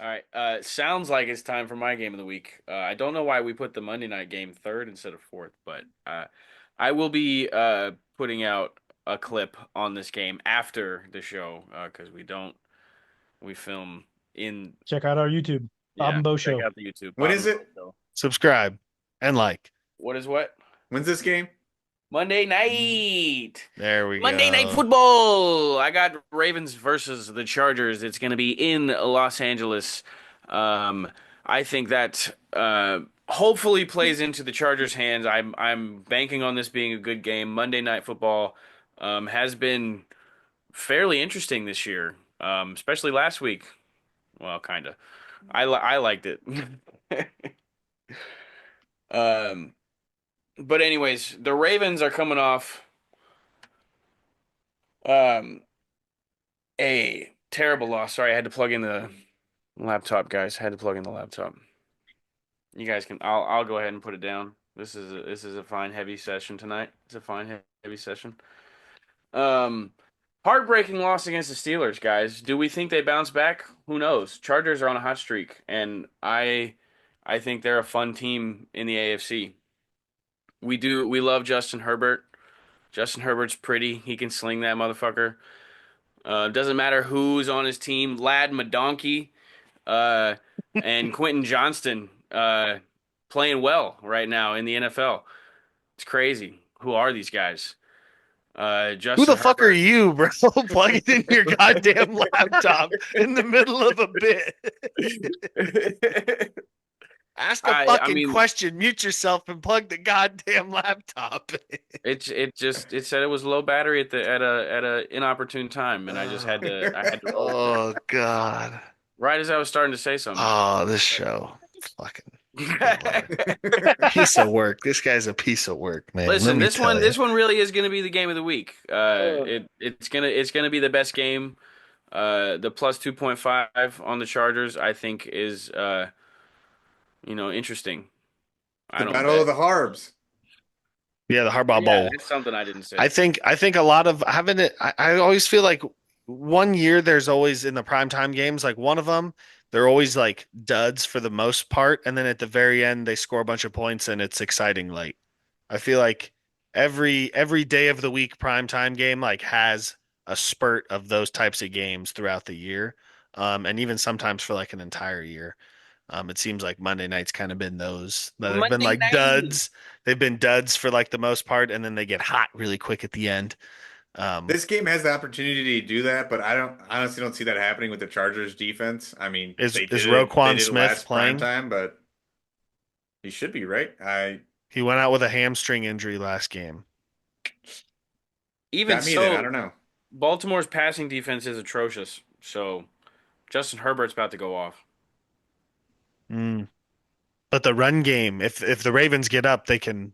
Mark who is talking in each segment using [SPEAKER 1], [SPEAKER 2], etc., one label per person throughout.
[SPEAKER 1] All right. Sounds like it's time for my game of the week. I don't know why we put the Monday night game third instead of fourth, but I will be putting out a clip on this game after the show because we film in
[SPEAKER 2] Check out our YouTube, Bob
[SPEAKER 1] yeah.
[SPEAKER 2] and Bo
[SPEAKER 1] Check
[SPEAKER 2] Show.
[SPEAKER 1] out the YouTube
[SPEAKER 3] When
[SPEAKER 1] Bob
[SPEAKER 3] is
[SPEAKER 1] and Bo
[SPEAKER 3] it?
[SPEAKER 1] show.
[SPEAKER 4] Subscribe and like.
[SPEAKER 1] What is what?
[SPEAKER 3] When's this game?
[SPEAKER 1] Monday night.
[SPEAKER 4] There we
[SPEAKER 1] Monday Night
[SPEAKER 4] go.
[SPEAKER 1] Football. I got Ravens versus the Chargers. It's going to be in Los Angeles. Um, I think that hopefully plays into the Chargers' hands. I'm banking on this being a good game. Monday Night Football has been fairly interesting this year, especially last week. Well, kind of. I liked it. um, but anyways, the Ravens are coming off um, a terrible loss. Sorry, I had to plug in the laptop, guys. I had to plug in the laptop. You guys can. I'll go ahead and put it down. This is a fine heavy session tonight. It's a fine heavy session. Um, Heartbreaking loss against the Steelers, guys. Do we think they bounce back? Who knows? Chargers are on a hot streak, and I think they're a fun team in the AFC. We love Justin Herbert. Justin Herbert's pretty. He can sling that motherfucker. Doesn't matter who's on his team. Lad McDonkey uh, and Quentin Johnston playing well right now in the NFL. It's crazy. Who are these guys?
[SPEAKER 4] Who
[SPEAKER 1] Justin
[SPEAKER 4] the fuck are
[SPEAKER 1] Herbert.
[SPEAKER 4] you, bro? Plugging in your goddamn laptop in the middle of a bit. Ask a
[SPEAKER 1] I
[SPEAKER 4] fucking
[SPEAKER 1] mean
[SPEAKER 4] question, mute yourself, and plug the goddamn laptop.
[SPEAKER 1] it said it was low battery at a inopportune time, and I had to roll with it
[SPEAKER 4] Oh god.
[SPEAKER 1] right as I was starting to say something.
[SPEAKER 4] Oh, this show. Fucking good lord. Piece of work. This guy's a piece of work, man. Let
[SPEAKER 1] Listen,
[SPEAKER 4] me
[SPEAKER 1] this
[SPEAKER 4] tell
[SPEAKER 1] one
[SPEAKER 4] you.
[SPEAKER 1] this one really is going to be the game of the week. It's gonna be the best game. The plus 2.5 on the Chargers, I think, is interesting. I
[SPEAKER 3] The
[SPEAKER 1] don't
[SPEAKER 3] Battle
[SPEAKER 1] bet.
[SPEAKER 3] of the Harbs.
[SPEAKER 4] Yeah, the Harbaugh
[SPEAKER 1] Yeah,
[SPEAKER 4] Bowl.
[SPEAKER 1] it's something I didn't say.
[SPEAKER 4] I think a lot of having it. I always feel like one year there's always in the primetime games, like one of them, they're always like duds for the most part, and then at the very end they score a bunch of points and it's exciting late. I feel like every day of the week primetime game like has a spurt of those types of games throughout the year, and even sometimes for like an entire year. It seems like Monday night's kind of been those that have been
[SPEAKER 1] Monday
[SPEAKER 4] like
[SPEAKER 1] night.
[SPEAKER 4] duds. They've been duds for like the most part, and then they get hot really quick at the end. Um,
[SPEAKER 3] This game has the opportunity to do that, but I don't honestly don't see that happening with the Chargers defense. I mean,
[SPEAKER 4] is
[SPEAKER 3] they
[SPEAKER 4] is
[SPEAKER 3] did it. They
[SPEAKER 4] Roquan
[SPEAKER 3] did it
[SPEAKER 4] Smith
[SPEAKER 3] last prime
[SPEAKER 4] playing?
[SPEAKER 3] time, but he should be right. I
[SPEAKER 4] He went out with a hamstring injury last game.
[SPEAKER 1] Even
[SPEAKER 3] got me then. I
[SPEAKER 1] so,
[SPEAKER 3] don't know.
[SPEAKER 1] Baltimore's passing defense is atrocious. So Justin Herbert's about to go off.
[SPEAKER 4] Mm. But the run game, if the Ravens get up, they can.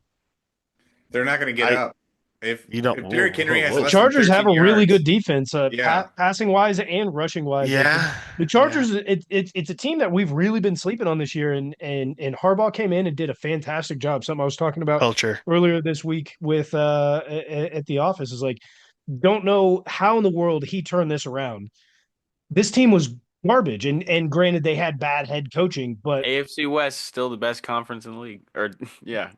[SPEAKER 3] They're not going to get
[SPEAKER 4] I
[SPEAKER 3] up. If
[SPEAKER 4] you don't.
[SPEAKER 3] if Derrick
[SPEAKER 4] Whoa,
[SPEAKER 3] Henry
[SPEAKER 4] whoa,
[SPEAKER 3] has
[SPEAKER 2] The
[SPEAKER 4] whoa.
[SPEAKER 3] less than
[SPEAKER 2] Chargers have
[SPEAKER 3] 13
[SPEAKER 2] a really good
[SPEAKER 3] yards,
[SPEAKER 2] defense,
[SPEAKER 3] yeah,
[SPEAKER 2] passing wise and rushing wise. Like
[SPEAKER 4] Yeah,
[SPEAKER 2] the
[SPEAKER 4] yeah.
[SPEAKER 2] Chargers, it's a team that we've really been sleeping on this year, and Harbaugh came in and did a fantastic job. Something I was talking about
[SPEAKER 4] Culture.
[SPEAKER 2] earlier this week with at the office is like, don't know how in the world he turned this around. This team was garbage, and granted they had bad head coaching, but
[SPEAKER 1] AFC West still the best conference in the league. Or yeah,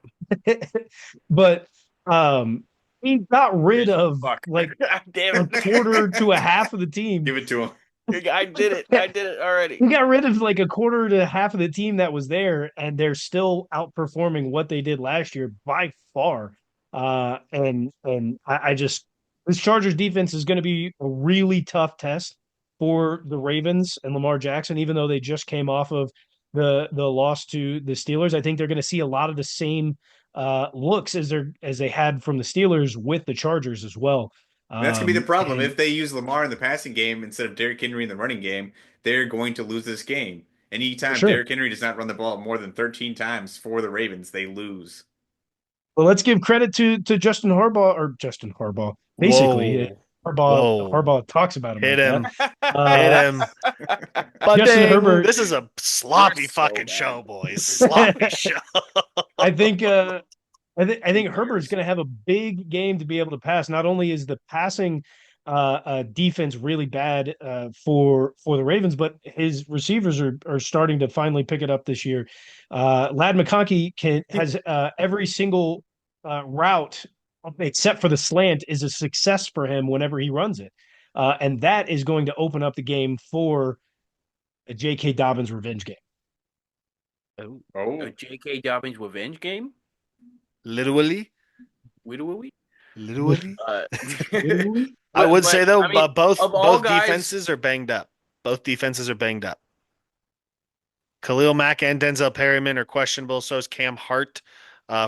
[SPEAKER 2] but um, he got rid
[SPEAKER 1] division.
[SPEAKER 2] of
[SPEAKER 1] Fuck.
[SPEAKER 2] like
[SPEAKER 1] Damn
[SPEAKER 2] a quarter to a half of the team.
[SPEAKER 3] give it to him.
[SPEAKER 1] I did it. I did it already.
[SPEAKER 2] He got rid of like a quarter to half of the team that was there, and they're still outperforming what they did last year by far. And I just this Chargers defense is going to be a really tough test for the Ravens and Lamar Jackson, even though they just came off of the loss to the Steelers. I think they're going to see a lot of the same looks as they had from the Steelers with the Chargers as well.
[SPEAKER 3] That's gonna be the problem.
[SPEAKER 2] And
[SPEAKER 3] If they use Lamar in the passing game instead of Derrick Henry in the running game, they're going to lose this game.
[SPEAKER 2] for
[SPEAKER 3] Anytime
[SPEAKER 2] sure.
[SPEAKER 3] Derrick Henry does not run the ball more than 13 times for the Ravens, they lose.
[SPEAKER 2] Well, let's give credit to Justin Harbaugh or Justin Harbaugh. Basically,
[SPEAKER 4] Whoa, whoa.
[SPEAKER 2] Harbaugh talks about him
[SPEAKER 4] Hit
[SPEAKER 2] like that.
[SPEAKER 4] him. Hit
[SPEAKER 2] Uh,
[SPEAKER 4] him.
[SPEAKER 2] Justin
[SPEAKER 4] Ding.
[SPEAKER 2] Herbert,
[SPEAKER 4] This is a
[SPEAKER 1] You're
[SPEAKER 4] sloppy
[SPEAKER 1] so
[SPEAKER 4] fucking
[SPEAKER 1] bad.
[SPEAKER 4] show, boys. Sloppy show.
[SPEAKER 2] I think I think Herbert's going to have a big game to be able to pass. Not only is the passing defense really bad for the Ravens, but his receivers are starting to finally pick it up this year. Lad McConkey has every single route except for the slant is a success for him whenever he runs it, and that is going to open up the game for a J.K. Dobbins revenge game.
[SPEAKER 1] Oh, a
[SPEAKER 3] Oh,
[SPEAKER 1] J.K. Dobbins revenge game?
[SPEAKER 4] Literally,
[SPEAKER 1] We?
[SPEAKER 4] literally.
[SPEAKER 1] Uh,
[SPEAKER 2] Literally?
[SPEAKER 4] I would
[SPEAKER 1] but
[SPEAKER 4] say though,
[SPEAKER 1] I mean,
[SPEAKER 4] both
[SPEAKER 1] of all
[SPEAKER 4] both
[SPEAKER 1] guys,
[SPEAKER 4] defenses are banged up. Both defenses are banged up. Khalil Mack and Denzel Perryman are questionable. So is Cam Hart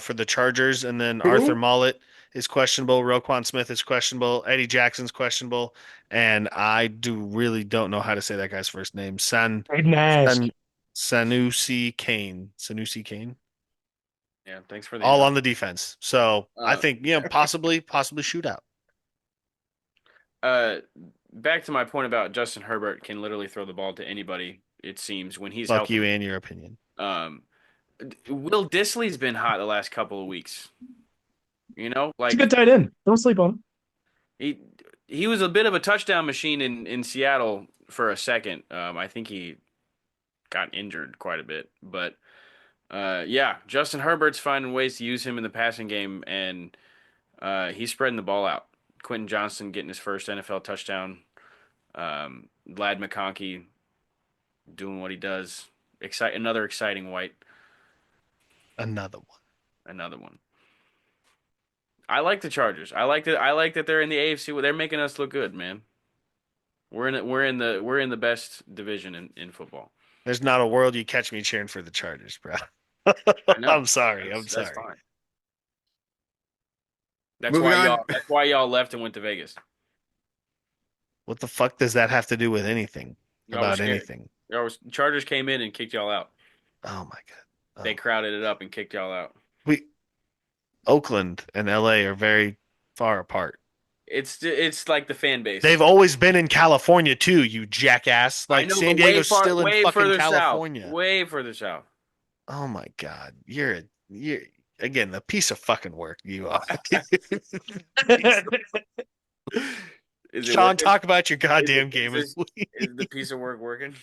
[SPEAKER 4] for the Chargers, and then Arthur
[SPEAKER 3] who?
[SPEAKER 4] Mollett is questionable. Roquan Smith is questionable. Eddie Jackson's questionable, and I really don't know how to say that guy's first name.
[SPEAKER 2] Aiden Ask.
[SPEAKER 4] Sanusi Kane. Sanusi Kane.
[SPEAKER 1] yeah. Thanks for the
[SPEAKER 4] All
[SPEAKER 1] info.
[SPEAKER 4] on the defense. So I
[SPEAKER 1] Uh,
[SPEAKER 4] think possibly shootout.
[SPEAKER 1] uh, Back to my point about Justin Herbert can literally throw the ball to anybody. It seems when he's
[SPEAKER 4] Fuck you
[SPEAKER 1] healthy.
[SPEAKER 4] and your opinion.
[SPEAKER 1] Um, Will Disley's been hot the last couple of weeks. You know,
[SPEAKER 2] It's a good
[SPEAKER 1] like
[SPEAKER 2] tight end. Don't sleep on him.
[SPEAKER 1] he he was a bit of a touchdown machine in Seattle for a second. I think he got injured quite a bit, but yeah, Justin Herbert's finding ways to use him in the passing game, and he's spreading the ball out. Quentin Johnston getting his first NFL touchdown. Lad McConkey doing what he does. Another exciting white.
[SPEAKER 4] Another one.
[SPEAKER 1] Another one. I like the Chargers. I like that. I like that they're in the AFC. They're making us look good, man. We're in the best division in football.
[SPEAKER 4] There's not a world you catch me cheering for the Chargers, bro.
[SPEAKER 1] I know.
[SPEAKER 4] I'm sorry. I'm
[SPEAKER 1] That's
[SPEAKER 4] sorry.
[SPEAKER 1] fine. That's
[SPEAKER 3] Moving
[SPEAKER 1] why
[SPEAKER 3] on.
[SPEAKER 1] y'all left and went to Vegas.
[SPEAKER 4] What the fuck does that have to do with anything
[SPEAKER 1] Y'all were
[SPEAKER 4] about
[SPEAKER 1] scared.
[SPEAKER 4] anything?
[SPEAKER 1] Chargers came in and kicked y'all out.
[SPEAKER 4] Oh my God.
[SPEAKER 1] They
[SPEAKER 4] Oh.
[SPEAKER 1] crowded it up and kicked y'all out.
[SPEAKER 4] We Oakland and LA are very far apart.
[SPEAKER 1] It's like the fan base.
[SPEAKER 4] They've always been in California too, you jackass.
[SPEAKER 1] I
[SPEAKER 4] Like
[SPEAKER 1] know,
[SPEAKER 4] San
[SPEAKER 1] but
[SPEAKER 4] Diego's still in
[SPEAKER 1] way
[SPEAKER 4] fucking
[SPEAKER 1] further south.
[SPEAKER 4] California.
[SPEAKER 1] Way further south.
[SPEAKER 4] Oh my God. You're again the piece of fucking work you are.
[SPEAKER 1] Is it
[SPEAKER 4] Sean,
[SPEAKER 1] working?
[SPEAKER 4] talk about your goddamn
[SPEAKER 1] Is
[SPEAKER 4] game.
[SPEAKER 1] this is the piece of work working?